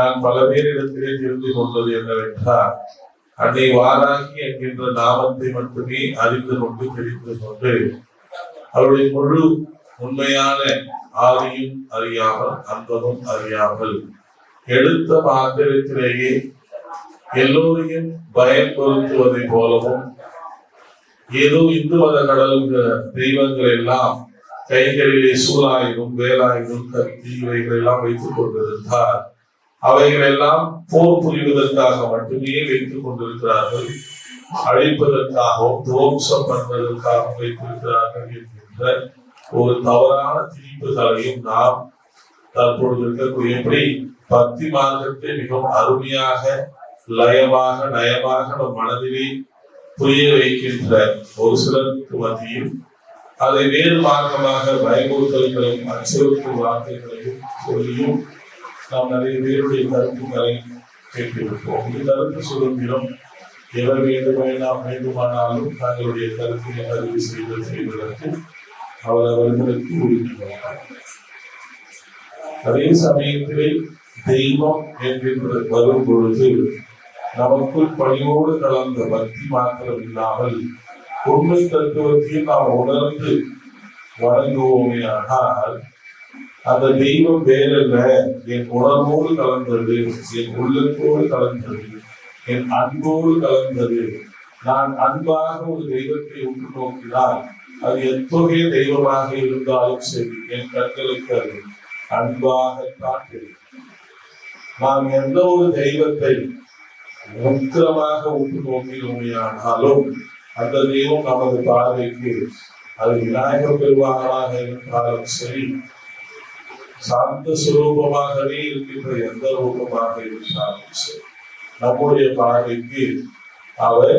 நான் பல பேரிடத்திலே தெரிந்து கொண்டது என்னவென்றால், அன்னை வாராகி என்கின்ற நாமத்தை மட்டுமே அறிந்து கொண்டு தெரிந்து கொண்டு அவருடைய முழு உண்மையான ஆதியும் அறியாமல் அன்பமும் அறியாமல் எடுத்த மாத்திரத்திலேயே எல்லோரையும் பயன்படுத்துவதை போலவும் ஏதோ இந்து மத கடலுங்க தெய்வங்கள் எல்லாம் கைகளிலே சூலாயுதம் வேலாயுதம் கத்தி இவைகள் எல்லாம் வைத்துக் கொண்டிருந்தார். அவைகள் எல்லாம் போர் புரிவதற்காக மட்டுமே வைத்துக் கொண்டிருக்கிறார்கள், அழிப்பதற்காகவும் துவம்சம் பண்ணுவதற்காகவும் வைத்திருக்கிறார்கள் என்கின்ற ஒரு தவறான தீர்ப்புகளையும் நாம் தற்பொழுது இருக்கக்கூடிய எப்படி பக்தி மார்க்கத்தை மிகவும் அருமையாக லயமாக நயமாக நம் மனதிலே புரிய வைக்கின்ற ஒரு சிலருக்கு மத்தியில் அதை வேறு மார்க்கமாக பயமுறுத்தல்களையும் அச்சுறுத்தும் வார்த்தைகளையும் சொல்லியும் நாம் நிறைய பேருடைய கருத்துக்களை கேட்டிருப்போம். இந்த கருத்து சுதந்திரம் எவர் வேண்டுமானாலும் தங்களுடைய கருத்தினை பதிவு செய்வதற்கு அவர்களுக்கு உரிமை. அதே சமயத்திலே தெய்வம் என்கின்ற வரும் பொழுது நமக்குள் பணியோடு கலந்த பக்தி மாத்திரம் இல்லாமல் உண்மை தத்துவத்தையும் நாம் உணர்ந்து வணங்குவோமே ஆனால் அந்த தெய்வம் வேறல்ல, என் உணர்வோடு கலந்தது, என் உள்ளத்தோடு கலந்தது, என் அன்போடு கலந்தது. நான் அன்பாக ஒரு தெய்வத்தை உற்று நோக்கினால் அது எத்தகைய தெய்வமாக இருந்தாலும் சரி, என் கண்களுக்கு அது அன்பாக காட்டுகிறது. நாம் எந்த ஒரு தெய்வத்தை முக்கிரமாக உற்று நோக்கினோமையானாலும் அந்த தெய்வம் நமது பார்வைக்கு அது விநாயகர் பெருமானாக இருந்தாலும் சரி, சாந்த சுரூபமாகவே இருக்கின்ற எந்த ரூபமாக இருந்தாலும் சரி, நம்முடைய பார்வைக்கு அவர்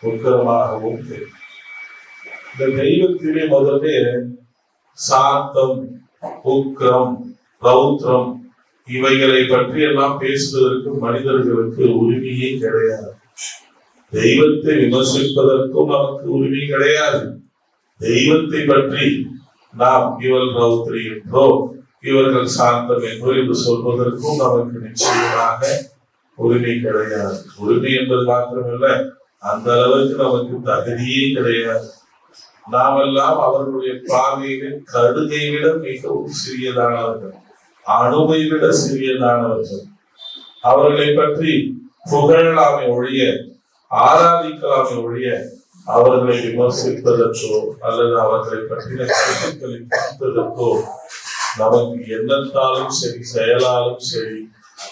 உக்கிரமாகவும் தெரியும். இந்த தெய்வத்திலே முதலே சாந்தம், உக்கிரம், ரௌத்ரம் இவைகளை பற்றி எல்லாம் பேசுவதற்கு மனிதர்களுக்கு உரிமையே கிடையாது. தெய்வத்தை விமர்சிப்பதற்கும் நமக்கு உரிமை கிடையாது. தெய்வத்தை பற்றி நாம் இவள் ரௌத்ரி என்றோ இவர்கள் சாந்தம் என்றோ என்று சொல்வதற்கும் நமக்கு நிச்சயமாக உரிமை கிடையாது. உரிமை என்பது மாத்திரமல்ல, அந்த அளவுக்கு நமக்கு தகுதியே கிடையாது. நாமெல்லாம் அவர்களுடைய பார்வையில் கடுகை விட மிகவும் சிறியதானவர்கள், அணுவை விட சிறியதானவர்கள். அவர்களை பற்றி புகழலாமை ஒழிய, ஆராதிக்கலாமை ஒழிய, அவர்களை விமர்சிப்பதற்கோ அல்லது அவர்களை பற்றிய கருத்துக்களை பார்ப்பதற்கோ நமக்கு எண்ணத்தாலும் சரி செயலாலும் சரி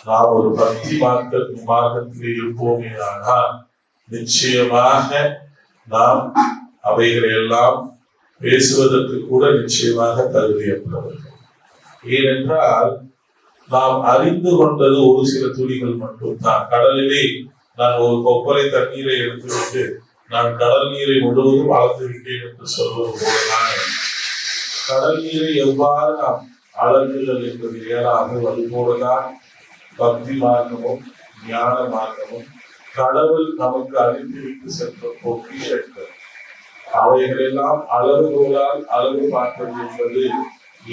நாம் ஒரு பக்தி மார்க்கத்தில் இருப்போமே ஆனால் நிச்சயமாக நாம் அவைகளை எல்லாம் பேசுவதற்கு கூட நிச்சயமாக தகுதியற்றவர்கள். ஏனென்றால் நாம் அறிந்து கொண்டது ஒரு சில துளிகள் மட்டும்தான். கடலிலே நான் ஒரு கொப்பரை தண்ணீரை எடுத்துவிட்டு நான் கடல் நீரை முழுவதும் அளந்து விட்டேன் என்று சொல்வது போலதான் கடல் நீரை எவ்வாறு நாம் அளந்துகள் என்பது இயலாது. அதுபோலதான் பக்தி மார்க்கமும் ஞான மார்க்கமும் கடவுள் நமக்கு அனுப்பிவிட்டு சென்ற பொக்கிஷங்கள் அவைகளெல்லாம் அளவுகோலால் அளவு பார்ப்பது என்பது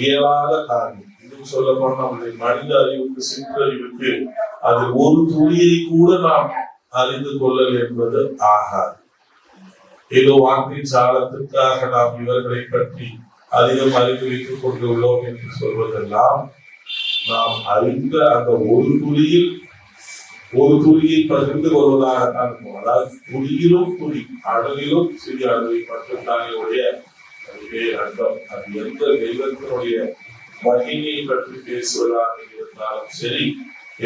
இயலாத காரியம். இன்னும் சொல்ல போனால் நம்முடைய மனித அறிவுக்கு சிற்றறிவுக்கு அது ஒரு துளியை கூட நாம் அறிந்து கொள்ளல் என்பது ஆகாது. ஏதோ வார்த்தை சாலத்திற்காக நாம் இவர்களை பற்றி அதிகம் அறிந்து வைத்துக் கொண்டுள்ளோம் என்று சொல்வதெல்லாம் நாம் அறிந்த அந்த ஒரு துளியை பகிர்ந்து கொள்வதாகத்தான் இருக்கும். அதாவது துளியிலும் துளி, அணுவிலும் சிறிய அணுவை மட்டும்தானே உடைய அர்த்தம். அது எந்த தெய்வத்தினுடைய மகிமையை பற்றி பேசுவதாக இருந்தாலும் சரி,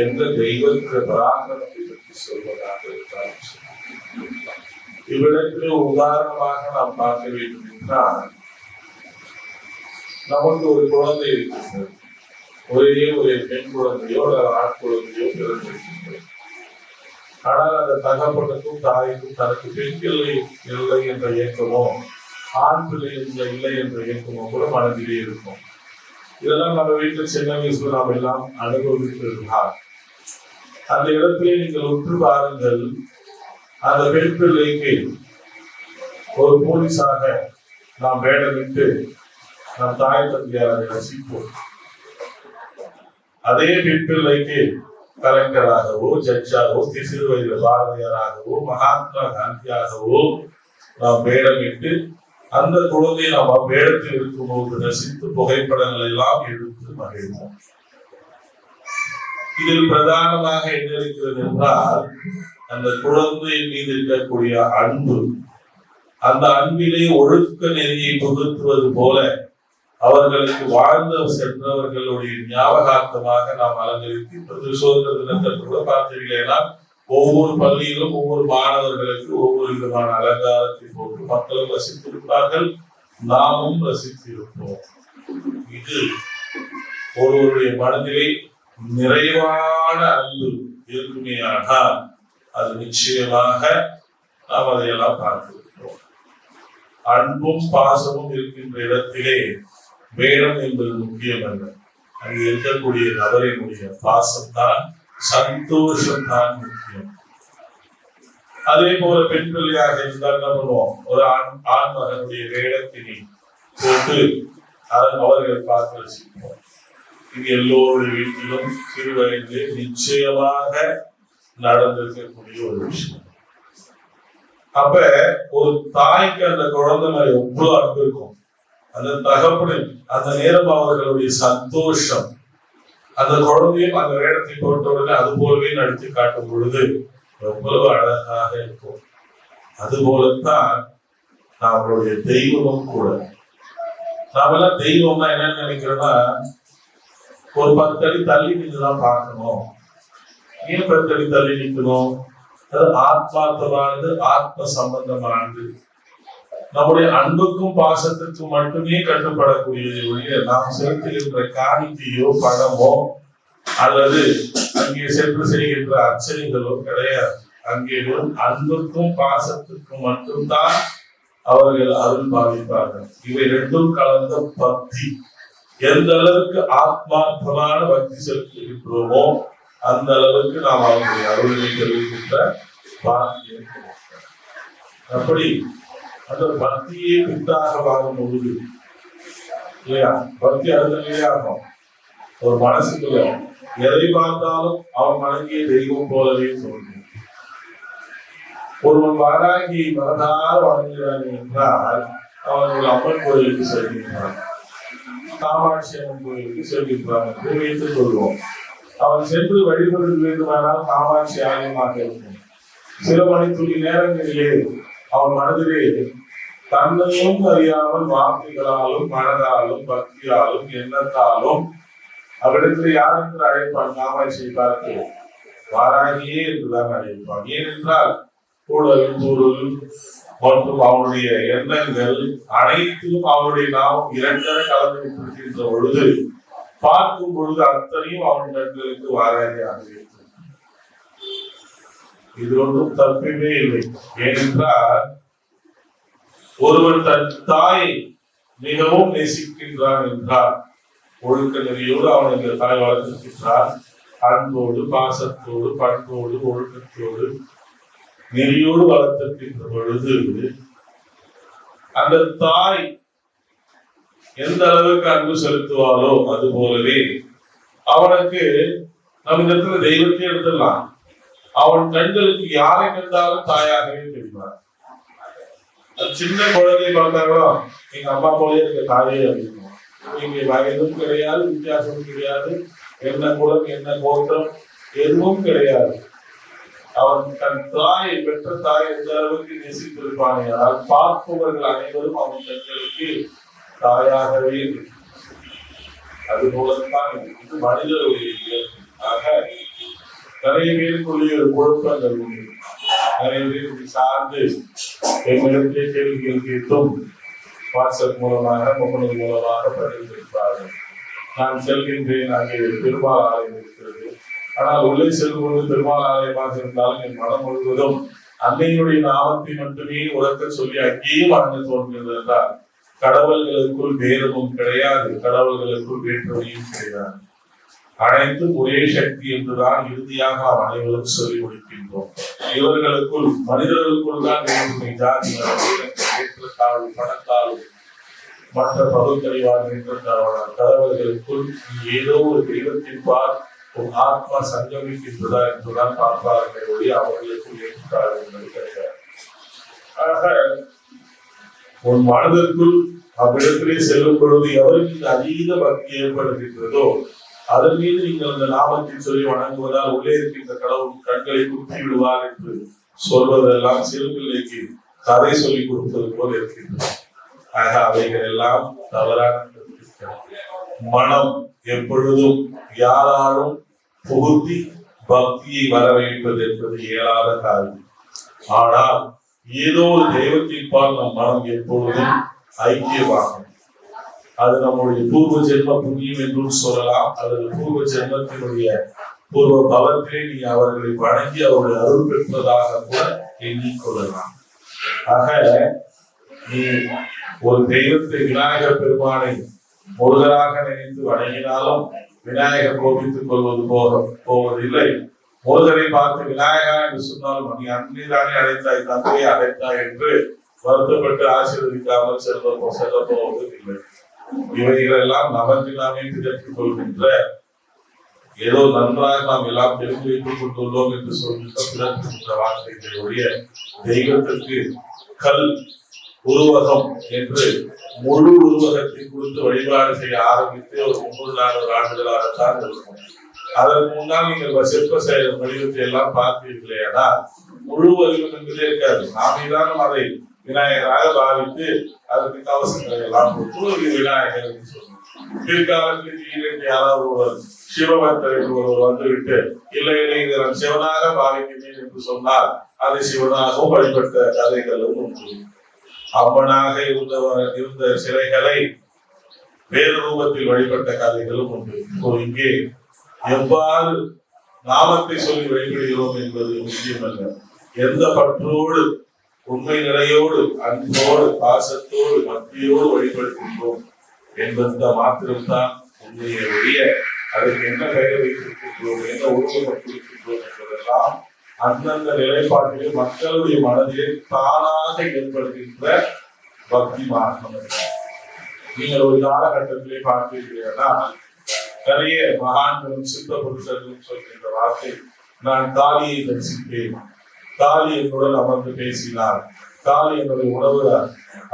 எந்த தெய்வத்தினுடைய பராக்கிரமத்தை பற்றி சொல்வதாக இருந்தாலும் சரி. இவ்விடத்திலே உதாரணமாக நாம் பார்க்க வேண்டும் என்றால், நமக்கு ஒரு குழந்தை இருக்கின்றது. ஒரே ஒரு பெண் குழந்தையோ அல்லது ஆண் குழந்தையோ பிறந்திருக்கின்றது. ஆனால் அந்த தகப்பனுக்கும் தாய்க்கும் தனக்கு பெண் பிள்ளை இல்லை என்ற இயக்கமோ ஆண் பிள்ளை இல்லை என்ற இயக்கமோ கூட மனதிலே இருக்கும். இதெல்லாம் நம்ம வீட்டில் சின்ன வயசுல நாம் எல்லாம் அனுபவித்திருந்தால் அந்த இடத்திலே நீங்கள் உற்று பாருங்கள். அந்த பெண் பிள்ளைக்கு ஒரு போலீஸாக நாம் வேடமிட்டு நம் தாய் தந்தையாரை ரசிப்போம். அதே பெண் பிள்ளைக்கு கலைஞராகவோ, ஜட்ஜாகவோ, சிறு வயது பாரதியாராகவோ, மகாத்மா காந்தியாகவோ நாம் வேடமிட்டு அந்த குழந்தையை நாம் வேடத்தில் இருக்கும்போது ரசித்து புகைப்படங்கள் எல்லாம் எடுத்து மகிழ்வோம். இதில் பிரதானமாக என்ன இருக்கிறது என்றால், அந்த குழந்தையின் மீது இருக்கக்கூடிய அன்பு, அந்த அன்பிலே ஒழுக்க நெறியை புகுத்துவது போல அவர்களுக்கு வாழ்ந்த சென்றவர்களுடைய ஞாபகார்த்தமாக நாம் அலங்கரித்து சுதந்திர தினத்தில் கூட பார்த்தீங்கன்னா ஒவ்வொரு பள்ளியிலும் ஒவ்வொரு மாணவர்களுக்கு ஒவ்வொரு விதமான அலங்காரத்தை போட்டு மக்களும் ரசித்திருப்பார்கள், நாமும் ரசித்திருப்போம். இது ஒருவருடைய மனதிலே நிறைவான அன்பு இருக்குமேயானால் அது நிச்சயமாக நாம் அதையெல்லாம் பார்த்திருக்கிறோம். அன்பும் பாசமும் இருக்கின்ற இடத்திலே வேடம் என்பது முக்கியம் அல்ல. அங்கு இருக்கக்கூடிய நபரினுடைய பாசம்தான், சந்தோஷம் தான் முக்கியம். அதே போல பெண்களையாக இருந்தால் என்ன பண்ணுவோம், ஒரு ஆண் மகனுடைய வேடத்தினை போட்டு அவர்களை பார்த்து ரசிப்போம். இது எல்லோருடைய வீட்டிலும் சிறு வயதிலே நிச்சயமாக நடந்திருக்கக்கூடிய ஒரு விஷயம். அப்ப ஒரு தாய்க்கு அந்த குழந்தை மேல எவ்வளவு அன்பு இருக்கும், அந்த தகப்பனின் அந்த நேரம் அவர்களுடைய சந்தோஷம், அந்த குழந்தையும் அந்த வேடத்தை போட்ட உடனே அது போலவே நடித்து காட்டும் பொழுது எவ்வளவு அழகாக இருக்கும். அது போலத்தான் நம்மளுடைய தெய்வமும் கூட. நாமெல்லாம் தெய்வம்னா என்னன்னு நினைக்கிறோம்னா, ஒரு 10 அடி தள்ளி நின்றுதான் பார்க்கணும். ஏன் 10 அடி தள்ளி நிற்கணும்? அது ஆத்மார்த்தமானது, ஆத்ம சம்பந்தமானது. நம்முடைய அன்புக்கும் பாசத்துக்கும் மட்டுமே கட்டுப்படக்கூடியது. நாம் செலுத்துகின்ற காணிக்கையோ பணமோ அல்லது அங்கே சென்று செய்கின்ற அர்ச்சனைகளோ கிடையாது. அங்கே அன்புக்கும் பாசத்துக்கும் மட்டும்தான் அவர்கள் அருள் பாவிப்பார்கள். இவை ரெண்டும் கலந்த பக்தி. எந்த அளவுக்கு ஆத்மார்த்தமான பக்தி செலுத்துகின்றோமோ அந்த அளவுக்கு நாம் அவருடைய அருளை தெரிவிக்கின்ற பாக்கியம். அப்படி அந்த பக்தியே பித்தாக வாங்கும் பொழுது இல்லையா, பக்தி அருமையா ஆகும். ஒரு மனசுக்குள்ள எதை பார்த்தாலும் அவன் வணங்கிய தெய்வம் போலவே சொல்லுங்க. ஒருவன் வாராகி மனதார வணங்குகிறான் என்றால் அவர்கள் அம்மன் கோயிலுக்கு செல்கின்றான், காமாட்சி அம்மன் கோயிலுக்கு செல்கின்றான் என்று வைத்துக் கொள்வோம். அவன் சென்று வழிபட வேண்டுமானால் காமாட்சி ஆலயமாக இருக்கும். சில மணித்துளி நேரங்களிலே அவன் மனதிலே தன்னையும் அறியாமல் வார்த்தைகளாலும் மனதாலும் பக்தியாலும் எண்ணத்தாலும் அவரிடத்தில் யார் என்று அழைப்பான்? காமாட்சியை பார்த்து வாராகியே என்றுதான் அழைப்பான். ஏனென்றால் கூடல் பொருள் மற்றும் அவனுடைய எண்ணங்கள் அனைத்திலும் அவனுடைய நாமம் இரண்டரை கலந்து விட்டிருக்கின்ற பொழுது பார்க்கும் பொழுது அத்தனையும் அவன் கண்களுக்கு வாராகியாக இருக்கிறது. இது ஒன்றும் தப்பவே இல்லை. ஏனென்றால் ஒருவன் தன் தாயை மிகவும் நேசிக்கின்றான் என்றால் ஒழுக்க நெறியோடு அவன் இந்த தாய் வளர்த்திருக்கின்றான். அன்போடு பாசத்தோடு பண்போடு ஒழுக்கத்தோடு நெறியோடு வளர்த்திருக்கின்ற பொழுது அந்த தாய் எந்த அளவுக்கு அன்பு செலுத்துவாளோ அது போலவே அவனுக்கு நம்ம இந்த இடத்துல தெய்வத்தை எடுத்துடலாம். அவன் கண்களுக்கு யாரை கண்டாலும் தாயாகவே தெரிவார். சின்ன குழந்தை பார்த்தாங்களோ எங்க அம்மா போலே இருக்க தாயே அப்படின்னு. இங்க வயதும் கிடையாது, வித்தியாசமும் கிடையாது, என்ன குலம் என்ன கோத்திரம் எதுவும் கிடையாது. அவன் தன் தாயை பெற்ற தாயை எந்த அளவுக்கு நேசித்திருப்பானே, ஆனால் பார்ப்பவர்கள் அனைவரும் அவன் கண்களுக்கு தாயாகவே. அது போலத்தான் இது மனிதருடைய இயற்கை. ஆக நிறைய பேருக்குள்ளே ஒரு குழப்பங்கள் உண்டு. நிறைய பேர் சார்ந்து எங்களிடத்திலே கேள்விகள் கேட்டும் வாட்ஸ்அப் மூலமாக முகநூல் மூலமாக பதிவிட்டிருப்பார்கள். நான் செல்கின்றேன், அங்கே பெருமாள் ஆலயம் இருக்கிறது. ஆனால் உள்ளே செல்லும்போது பெருமாள் ஆலயமாக இருந்தாலும் என் மனம் முழுவதும் அன்னையுடைய நாமத்தை மட்டுமே உறக்க சொல்லி அங்கேயே வணங்க தோன்றுகிறது என்றால் கடவுள்களுக்குள் வேதமும் கிடையாது, கடவுள்களுக்குள் வேற்றுமையும் கிடையாது. அனைத்தும் ஒரே சக்தி என்றுதான் இறுதியாக நாம் அனைவரும் சொல்லி முடிக்கின்றோம். இவர்களுக்குள் மனிதர்களுக்குள் தான் வேற்றுமை, ஜாதி ஏற்றத்தாழ்வு பணத்தாலும் மற்ற பகுத்தறிவார் என்ற கடவுள்களுக்குள் ஏதோ ஒரு தெய்வத்தின் பால் உன் ஆத்மா சங்கமிக்கின்றதா என்றுதான் பார்ப்பார்கள் ஒளி அவர்களுக்கு ஏற்றார்கள் என்பது கிடையாது. ஆக உன் மனதிற்குள் அவ்விடத்திலே செல்லும் பொழுது எவருக்கு அதீத பக்தி ஏற்படுகின்றதோ அதன் மீது நீங்கள் அந்த நாமத்தை சொல்லி வணங்குவதால் உள்ளே இருக்கின்ற கடவுள் கண்களை குத்தி விடுவார் என்று சொல்வதெல்லாம் சிறு பிள்ளைக்கு கதை சொல்லிக் கொடுப்பது போல் இருக்கின்றது. ஆக அவைகள் எல்லாம் தவறான. மனம் எப்பொழுதும் யாராலும் புகுத்தி பக்தியை வரவேற்பது என்பது இயலாத காரியம். ஆனால் ஏதோ ஒரு தெய்வத்தின் பால் நம் மனம் எப்பொழுதும் ஐக்கியமாகும். அது நம்முடைய பூர்வ ஜென்ம புண்ணியம் என்றும் சொல்லலாம், அல்லது பூர்வ ஜென்மத்தினுடைய பூர்வ பலத்திலே நீ அவர்களை வணங்கி அவருடைய அருள் பெற்றதாக கூட எண்ணிக்கொள்ளலாம். ஆக நீ ஒரு தெய்வத்தை விநாயகர் பெருமானை முருகராக நினைத்து வணங்கினாலும் விநாயகர் கோபித்துக் கொள்வது போவதில்லை. முருகரை பார்த்து விநாயகா என்று சொன்னாலும் நீ அன்னைதானே அழைத்தாய், தந்தையை அழைத்தாய் என்று வருத்தப்பட்டு ஆசீர்வதிக்காமல் செல்ல போவதில்லை. இவைகள் எல்லாம் நமக்கு நாமே பிதற்றிக் கொள்கின்ற ஏதோ நன்றாக நாம் எல்லாம் தெரிந்து வைத்துக் கொண்டுள்ளோம் என்று சொல்கின்ற பிதற்றுகின்ற வார்த்தைகளுடைய தெய்வத்திற்கு கல் உருவகம் என்று முழு உருவகத்தை கொடுத்து வழிபாடு செய்ய ஆரம்பித்து ஒரு 300-400 ஆண்டுகளாகத்தான் இருக்கும். அதற்கு முன்னால் நீங்கள் சிற்ப செயல் வடிவத்தை எல்லாம் பார்த்தீர்களே, ஆனால் முழு வடிவம் என்பதே இருக்காது. நாமே அதை விநாயகராக பாவித்து அதற்கு கவசங்களை எல்லாம் கொடுத்து விநாயகர் என்று சொல்லுவோம். பிற்காலத்தில் யாராவது ஒரு சிவபக்தர் என்று ஒருவர் வந்துவிட்டு இல்லை இதை நான் சிவனாக பாவிக்கிறேன் என்று சொன்னால் அதை சிவனாகவும் வழிபட்ட கதைகளும் உண்டு. அம்மனாக இருந்த சிலைகளை வேறு ரூபத்தில் வழிபட்ட கதைகளும் உண்டு. இங்கே எவ்வாறு நாமத்தை சொல்லி வழிபடுகிறோம் என்பது முக்கியமல்ல, எந்த பற்றோடு உண்மை நிலையோடு அன்போடு பாசத்தோடு பக்தியோடு வழிபடுகின்றோம் என்பது மாத்திரம்தான் உண்மையை ஒழிய அதற்கு என்ன பெயர் வைத்திருக்கின்றோம், என்ன உருவப்பட்டிருக்கின்றோம் என்பதெல்லாம் அந்தந்த நிலைப்பாட்டிலே மக்களுடைய மனதிலே தானாக ஏற்படுகின்ற பக்தி மாற்றம். நீங்கள் ஒரு காலகட்டத்திலே பார்த்தீர்களா, நிறைய மகான்களும் சித்த புருஷர்களும் சொல்கின்ற வார்த்தை, நான் காளியை தரிசிப்பேன், காளி என்னுடன் அமர்ந்து பேசினார், காளி என்னுடைய உணவு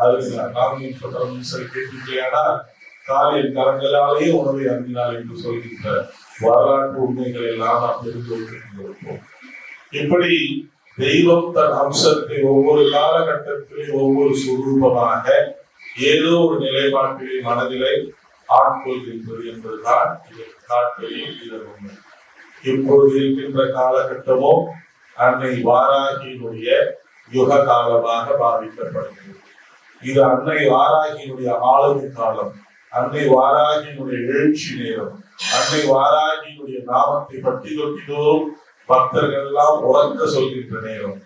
அருகினார். நாம் சொல்ல கேட்டிருக்கையானால் காளியின் கரங்களாலேயே உணவை அருகினார் என்று சொல்கின்ற வரலாற்று உண்மைகளை எல்லாம் நாம் தெரிந்து வைத்திருக்கிறோம். இப்படி தெய்வம் தன் அம்சத்தை ஒவ்வொரு காலகட்டத்திலே ஒவ்வொரு சுரூபமாக ஏதோ ஒரு நிலைப்பாட்டிலே மனதிலே ஆட்கொள்கின்றது என்பதுதான் இதன் உண்மை. இப்பொழுது இருக்கின்ற காலகட்டமோ அன்னை வாராகியினுடைய யுக காலமாக பாவிக்கப்படுகிறது. இது அன்னை வாராகியினுடைய ஆளுமை காலம், அன்னை வாராகியினுடைய எழுச்சி நேரம், அன்னை வாராகியினுடைய நாமத்தை பற்றி தொட்டிதோறும் பக்தர்கள் எல்லாம் உறக்க சொல்கின்ற நேரம்,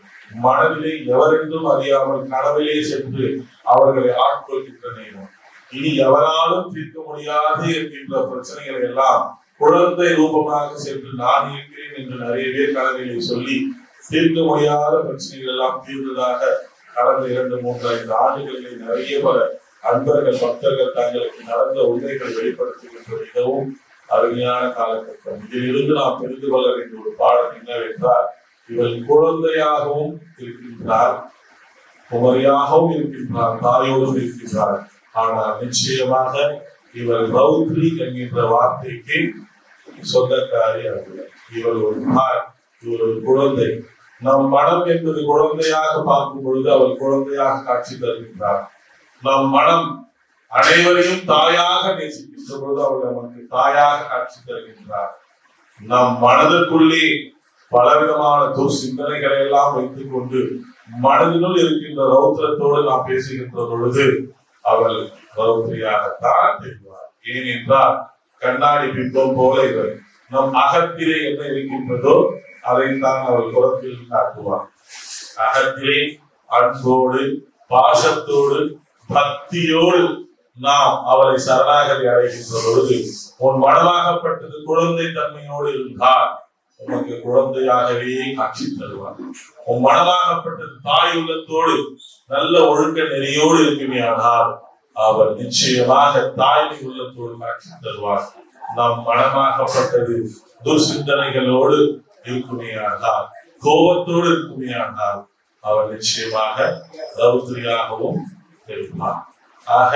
மனதிலே எவரென்றும் அறியாமல் கனவிலே சென்று அவர்களை ஆட்கொள்கின்ற நேரம். இனி எவராலும் தீர்க்க முடியாது என்கின்ற பிரச்சனைகளை எல்லாம் குழந்தை ரூபமாக சென்று நான் இருக்கிறேன் என்று நிறைய பேர் கனவிலே சொல்லி தீர்க்க முடியாத பிரச்சனைகள் எல்லாம் தீர்ந்ததாக கடந்த 2-3-5 ஆண்டுகளில் நிறைய பல அன்பர்கள் பக்தர்கள் தங்களுக்கு நடந்த உண்மைகளை வெளிப்படுத்துகின்ற மிகவும் அருமையான காலகட்டம். இதிலிருந்து நாம் தெரிந்து கொள்ள வேண்டிய ஒரு பாடம் என்னவென்றால், இவள் குழந்தையாகவும் இருக்கின்றார், குமரியாகவும் இருக்கின்றார், தாயோடும் இருக்கின்றார். ஆனால் நிச்சயமாக இவள் ரௌத்ரி என்கின்ற வார்த்தைக்கு சொந்தக்காரி அல்ல. இவள் ஒரு தாய், இவள் ஒரு குழந்தை. நம் மனம் என்பது குழந்தையாக பார்க்கும் பொழுது அவள் குழந்தையாக காட்சி தருகின்றார். நம் மனம் அனைவரையும் தாயாக நேசிக்கின்ற பொழுது அவள் நமக்கு தாயாக காட்சி தருகின்றார். நம் மனதிற்குள்ளே பலவிதமான சிந்தனைகளை எல்லாம் வைத்துக் கொண்டு மனதினுள் இருக்கின்ற ரௌத்திரத்தோடு நாம் பேசுகின்ற பொழுது அவள் ரௌத்ரியாகத்தான் தெரிவார். ஏனென்றால் கண்ணாடி பிம்பம் போல இவர் நம் அகத்திலே என்ன இருக்கின்றதோ அதைத்தான் அவள் புறத்தில் காட்டுவார். அகத்திலே அன்போடு பாசத்தோடு பக்தியோடு நாம் அவளை சரணாகதி அடைகின்ற பொழுது, உன் மனமாகப்பட்டது குழந்தை தன்மையோடு இருந்தால் உனக்கு குழந்தையாகவே காட்சி தருவார். உன் மனமாகப்பட்டது தாய் உள்ளத்தோடு நல்ல ஒழுக்க நெறியோடு இருக்குமே ஆனால் அவர் நிச்சயமாக தாய்மை உள்ளத்தோடு காட்சி தருவார். நாம் மனமாகப்பட்டது துர்சிந்தனைகளோடு இருக்குமேயானால், கோபத்தோடு இருக்குமேயானால் அவர் நிச்சயமாக ரவுத்ரியாகவும் இருப்பார். ஆக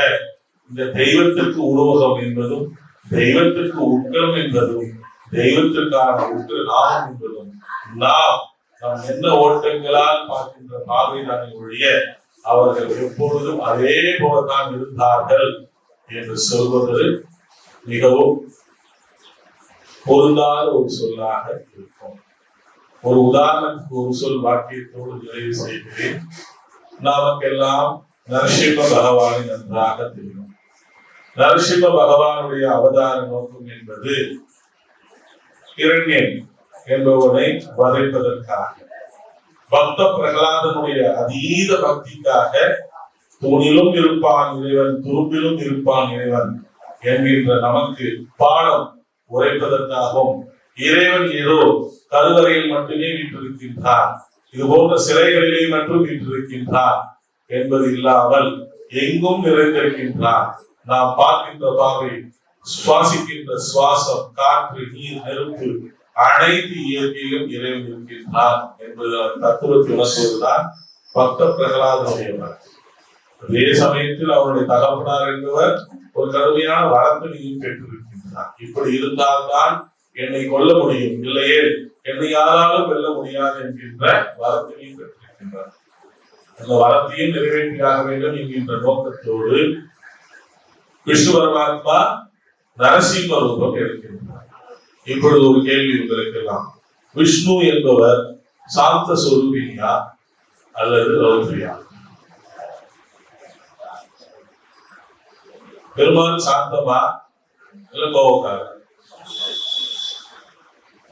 இந்த தெய்வத்திற்கு உருவகம் என்பதும், தெய்வத்திற்கு உட்கம் என்பதும், தெய்வத்திற்கான நாமம் என்பதும் நாம் என்ன ஓட்டங்களால் பார்க்கின்ற பார்வைதானே ஒழிய அவர்கள் எப்பொழுதும் அதே போலதான் இருந்தார்கள் என்று சொல்வது மிகவும் பொருந்தாத ஒரு சொல்லாக இருக்கும். ஒரு உதாரணத்துக்கு ஒரு சொல் வாக்கியத்தோடு நிறைவு செய்கிறேன். நமக்கெல்லாம் நரசிம்ம பகவானை நன்றாக தெரியும். நரசிம்ம பகவானுடைய அவதார நோக்கம் என்பது இரண்யன் என்பவனை வதைப்பதற்காக, பக்த பிரகலாதனுடைய அதீத பக்திக்காக தூணிலும் இருப்பான் இறைவன், துரும்பிலும் இருப்பான் இறைவன் என்கின்ற நமக்கு பாடம் உரைப்பதற்காகவும், இறைவன் ஏதோ கருவறையில் மட்டுமே வீற்றிருக்கின்றார், இது போன்ற சிலைகளிலே மட்டும் வீற்றிருக்கின்றார் என்பது இல்லாமல் எங்கும் நிறைந்திருக்கின்றார். நாம் பார்க்கின்ற பார்வை, சுவாசிக்கின்ற சுவாசம், காற்று, நீர், நெருப்பு அனைத்து இயற்கையிலும் இறைவன் இருக்கின்றார் என்பது தத்துவத்தை உணர்த்துவதுதான் பக்த பிரகலாதனுடைய. அதே சமயத்தில் அவருடைய தகப்பனார் என்பவர் ஒரு கடுமையான வரத்தினையும் பெற்றிருக்கின்றார். இப்படி இருந்தால்தான் என்னை கொல்ல முடியும், இல்லையே என்னை யாராலும் வெல்ல முடியாது என்கின்ற வரத்தினையும் பெற்றிருக்கின்றார். அந்த வரத்தையும் நிறைவேற்றியாக வேண்டும் என்கின்ற நோக்கத்தோடு விஷ்ணு பரமாத்மா நரசிம்ம ரூபம் எடுக்கின்றார். இப்பொழுது ஒரு கேள்வி உங்களுக்கெல்லாம், விஷ்ணு என்பவர் சாந்த சொரூபியா அல்லது ரௌத்ரியா? பெருமாள் சாந்தமா இல்ல கோபக்கார?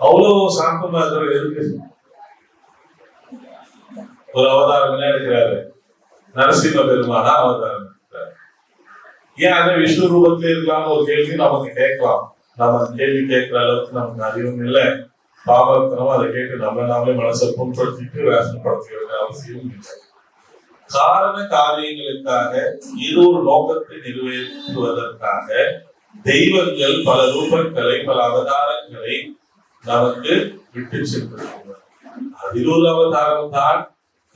அவ்வளவு சாந்தமா இருக்கிற இருக்கு. ஒரு அவதாரம் எடுக்கிறாரு, நரசிம்ம பெருமானா அவதாரம். ஏன் அதை விஷ்ணு ரூபத்தில் இருக்கலாம்னு ஒரு கேள்வி நமக்கு கேட்கலாம். நம்ம கேள்வி கேட்கிற அளவுக்கு நமக்கு அறிவும் இல்லை, பாபத்தனமா அதை கேட்டு நாமளே மனசை புண்படுத்திட்டு வேசனப்படுத்த வேண்டிய அவசியம் இல்லை. காரண காரியங்களுக்காக இது ஒரு நோக்கத்தை நிறைவேற்றுவதற்காக தெய்வங்கள் பல ரூபங்களை, பல அவதாரங்களை நமக்கு விட்டு சென்றிருக்கிறார். அதில் ஒரு அவதாரம் தான்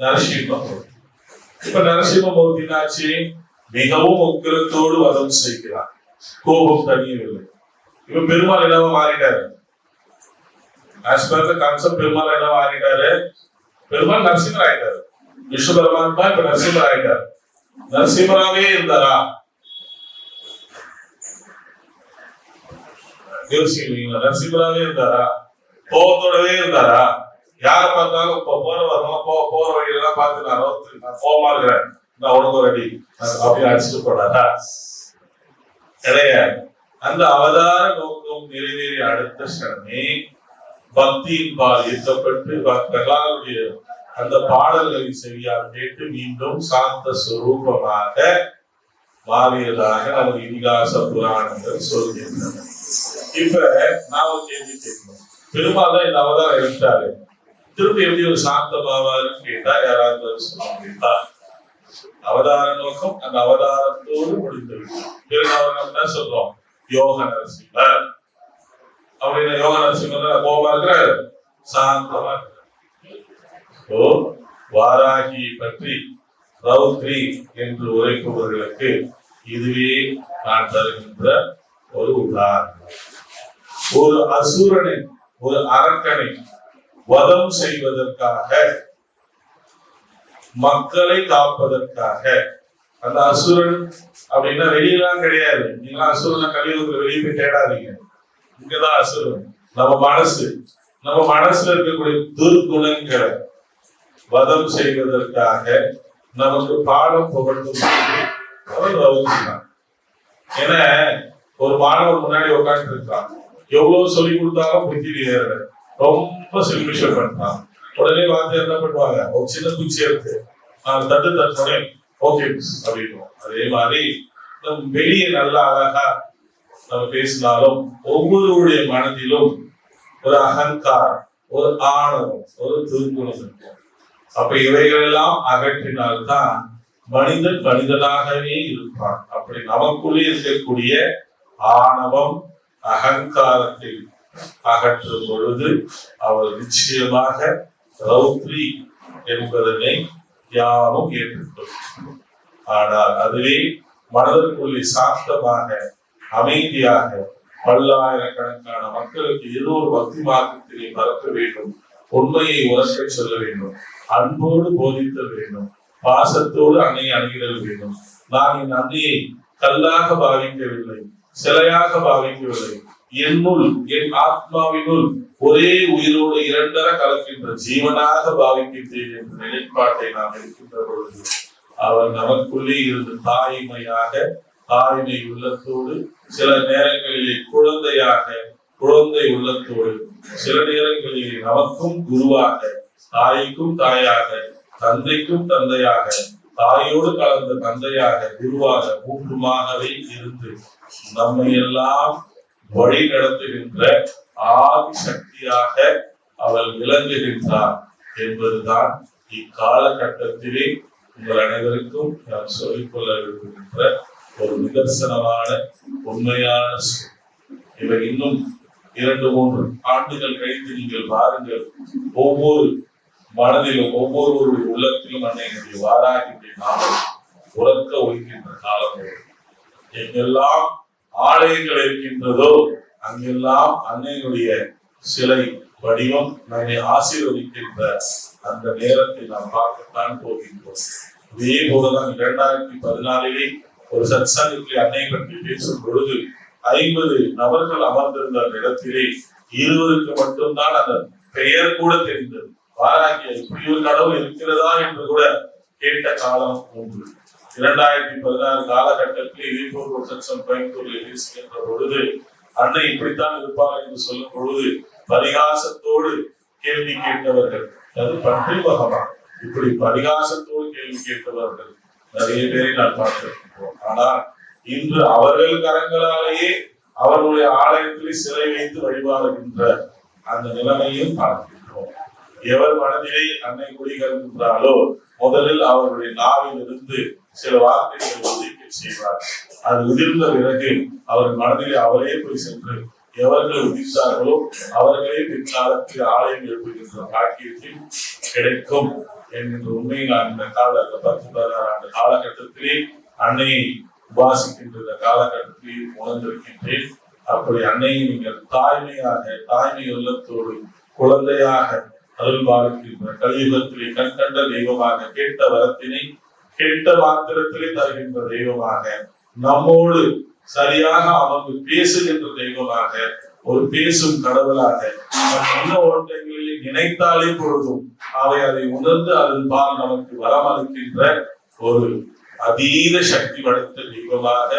நரசிம்மமூர்த்தி. இப்ப நரசிம்மமூர்த்தினாச்சு மிகவும் உக்கிரத்தோடு வதம் செய்கிறார், கோபம் தனியவில்லை. இப்ப பெருமாள் என்னவா மாறிட்டாரு? as per the concept Perumal என்னவா ஆகிட்டாரு? பெருமாள் நரசிம்மர் ஆயிட்டாரு. விஷ்ணு பரமாத்மா இப்ப நரசிம்மர் ஆயிட்டாரு. நரசிம்மராவே இருந்தாரா? நரசிம்மராவே இருந்தாரா? கோபத்தோடவே இருந்தாரா? யார பார்த்தாலும் போற வழியெல்லாம் பார்த்து நான் கோபமா இருக்கிறேன், நான் உனக்கு ரெடி அப்படி அடிச்சுட்டு போனாரா? கிடையாது. அந்த அவதார நோக்கம் நிறைவேறி அடுத்த சனமே பக்தியின் பால் ஈர்க்கப்பட்டு பிரகலாதனுடைய அந்த பாடல்களை சரியாக கேட்டு மீண்டும் சாந்த சுரூபமாக மாறியதாக நமது இதிகாச புராணங்கள் சொல்கின்றன. இப்ப நான் ஒரு கேள்வி கேட்கணும், பெருமாள் தான் இந்த அவதாரம் எடுத்தாரு, திருப்பி எப்படி ஒரு சாந்த பாவாருன்னு கேட்டா யாராவது சொல்லுவாங்க? அவதார நோக்கம் அந்த அவதாரத்தோடு முடிந்துவிட்டோம். பெருமாள் என்ன சொல்றோம்? யோக நரசிம்மர் அப்படின்னா யோக நரசிம்மர் கோபமா இருக்கிறார், சாந்தமா இருக்கிறார். வாராகி பற்றி ரௌத்ரி என்று உரைப்பவர்களுக்கு இதுவே நான் தருகின்ற ஒரு உதாரணம். ஒரு அசுரனை, ஒரு அரக்கனை வதம் செய்வதற்காக, மக்களை காப்பதற்காக, அந்த அசுரன் அப்படின்னா வெளியெல்லாம் கிடையாது. நீங்க அசுரனை கலியுகத்துல வெளியே போய் தேடாதீங்க. இங்கதான் அசுரன் நம்ம மனசு, நம்ம மனசுல இருக்கக்கூடிய துர்குணங்களை வதம் செய்வதற்காக நமக்கு பாடம் புகழ்ந்து அவர் ரவுத்தான். ஏன்னா ஒரு மாணவர் முன்னாடி உட்காந்து இருக்கான், எவ்வளவு சொல்லி கொடுத்தாலும் புத்தி ரொம்ப செல்ஃபிஷா பண்றான். உடனே வார்த்தை என்ன பண்ணுவாங்க, ஒரு சின்ன குச்சி எடுத்து நான் தட்டுனே ஓகே அப்படின்னு. அதே மாதிரி நம் வெளியே நல்லா அழகா நம்ம பேசினாலும் ஒவ்வொருவருடைய மனதிலும் ஒரு அகங்காரம், ஒரு ஆணவம், ஒரு துர்குணம் இருக்கும். அப்ப இவைகள் எல்லாம் அகற்றினால்தான் மனிதன் மனிதனாகவே இருப்பான். அப்படி நமக்குள்ளே இருக்கக்கூடிய ஆணவம், அகங்காரத்தை அகற்றும் பொழுது அவள் நிச்சயமாக ரௌத்ரி என்பதனை யாரும் ஏற்றுக்கொள்ளும். ஆனால் அதுவே மனதிற்குள்ளே சாந்தமாக அமைதியாக பல்லாயிரக்கணக்கான மக்களுக்கு ஏதோ ஒரு பக்தி மார்க்கத்திலே பரப்ப வேண்டும், உண்மையை உரசை சொல்ல வேண்டும், அன்போடு போதித்தல் வேண்டும், பாசத்தோடு அன்னையை அணுகிடல் வேண்டும். நான் என் அன்னையை கல்லாக பாவிக்கவில்லை, சிலையாக பாவிக்கவில்லை, என்னுள் என் ஆத்மாவினுள் ஒரே உயிரோடு இரண்டர கலக்கின்ற ஜீவனாக பாவிக்கின்றேன் என்ற நிலைப்பாட்டை நாம் இருக்கின்ற பொழுது அவர் நமக்குள்ளே இருந்து தாய்மையாக தாய்மை உள்ளத்தோடு, சில நேரங்களிலே குழந்தை உள்ளத்தோடு, சில நேரங்களிலே நமக்கும் குருவாக, தாய்க்கும் தாயாக, தந்தைக்கும் தந்தையாக, தாயோடு கலந்த தந்தையாக, குருவாக, மூன்றுமாகவே இருந்து நம்மை எல்லாம் வழி நடத்துகின்ற ஆதி சக்தியாக அவள் விளங்குகின்றார் என்பதுதான் இக்காலகட்டத்திலே உங்கள் அனைவருக்கும் நான் சொல்லிக்கொள்ள விரும்புகின்ற ஒரு நிதர்சனமான உண்மையான. இவை இன்னும் 2-3 ஆண்டுகள் கழித்து நீங்கள் பாருங்கள், ஒவ்வொரு மனதிலும் ஒவ்வொரு உள்ளத்திலும் அன்னையினுடைய வாராகின்ற நாமம் உறக்க ஒழிக்கின்ற காலம். எங்கெல்லாம் ஆலயங்கள் இருக்கின்றதோ அங்கெல்லாம் அன்னையினுடைய சிலை வடிவம் நம்மை ஆசீர்வதிக்கின்ற அந்த நேரத்தை நாம் பார்க்கத்தான் போகின்றோம். இதே போலதான் 2014 ஒரு சத்சங்கத்தில் அன்னை பற்றி பேசும் பொழுது 50 நபர்கள் அமர்ந்திருந்த அந்த இடத்திலே 20க்கு மட்டும்தான் அந்த பெயர் கூட தெரிந்தது. வாராகிய இப்படி ஒரு கடவுள் இருக்கிறதா என்று கூட கேட்ட காலம் உண்டு. 2016 காலகட்டத்தில் இதே போல் ஒரு சத்சங்கம் கோயம்புத்தூரில் பேசுகின்ற பொழுது அன்னை இப்படித்தான் இருப்பார் என்று சொல்லும் பொழுது பரிகாசத்தோடு கேள்வி கேட்டவர்கள், அது பற்றி பகமா இப்படி பரிகாசத்தோடு கேள்வி கேட்டவர்கள் நிறைய பேரை நான் பார்த்திருக்கிறோம். ஆனால் இன்று அவர்கள் கரங்களாலேயே அவர்களுடைய ஆலயத்திலே சிலை வைத்து வழிபாடுகின்ற அந்த நிலைமையும் பார்க்கின்றோம். எவர் மனதிலே அன்னை குடிகொள்கின்றாலோ முதலில் அவருடைய நாவில் இருந்து சில வார்த்தைகளை உதிக்க செய்வார். அது உதிர்ந்த பிறகு அவர் மனதிலே அவரே போய் சென்று எவர்கள் உதித்தார்களோ அவர்களே பிற்காலத்தில் ஆலயம் எழுப்புகின்ற பாக்கியத்தில் கிடைக்கும் என்கின்ற உண்மையை நான் இந்த 10-16 ஆண்டு காலகட்டத்திலே அன்னையை உபாசிக்கின்ற காலகட்டத்திலே உணர்ந்திருக்கின்றேன். அப்படி அன்னையை நீங்கள் தாய்மை உள்ளத்தோடு குழந்தையாக அருள் பாலிக்கின்ற கலியுகத்திலே கண்கண்ட தெய்வமாக, கேட்ட வரத்தினை கேட்ட மாத்திரத்திலே தருகின்ற தெய்வமாக, நம்மோடு சரியாக அமர்ந்து பேசுகின்ற தெய்வமாக, ஒரு பேசும் கடவுளாக, நம் ஓட்டங்களில் நினைத்தாலே பொழுதும் அவை அதை உணர்ந்து அதன் பால் நமக்கு வரமளிக்கின்ற ஒரு அதீத சக்தி படைத்த தெய்வமாக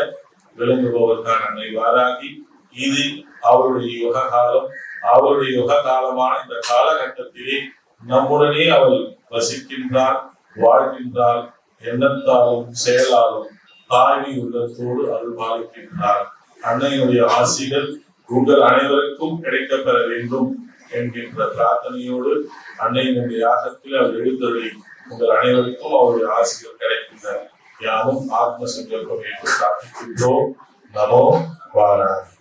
விளங்குபவர் தான் அன்னை வாராகி. இது அவருடைய யுக காலம். அவருடைய யுக காலமான இந்த காலகட்டத்திலே நம்முடனே அவள் வசிக்கின்றாள், வாழ்கின்றாள். எண்ணத்தாலும் செயலாலும் தாய்மை உள்ளத்தோடு அருள் பாலிக்கின்றார். அன்னையினுடைய ஆசிகள் உங்கள் அனைவருக்கும் கிடைக்கப்பெற வேண்டும் என்கின்ற பிரார்த்தனையோடு அன்னையினுடைய யாகத்தில் அவர் எழுந்தருளி உங்கள் அனைவருக்கும் அவருடைய ஆசிகள் கிடைக்கின்றன. யாரும் ஆத்ம சங்கல்பம் என்று பிரார்த்திக்கின்றோம். நமோ வாராகி.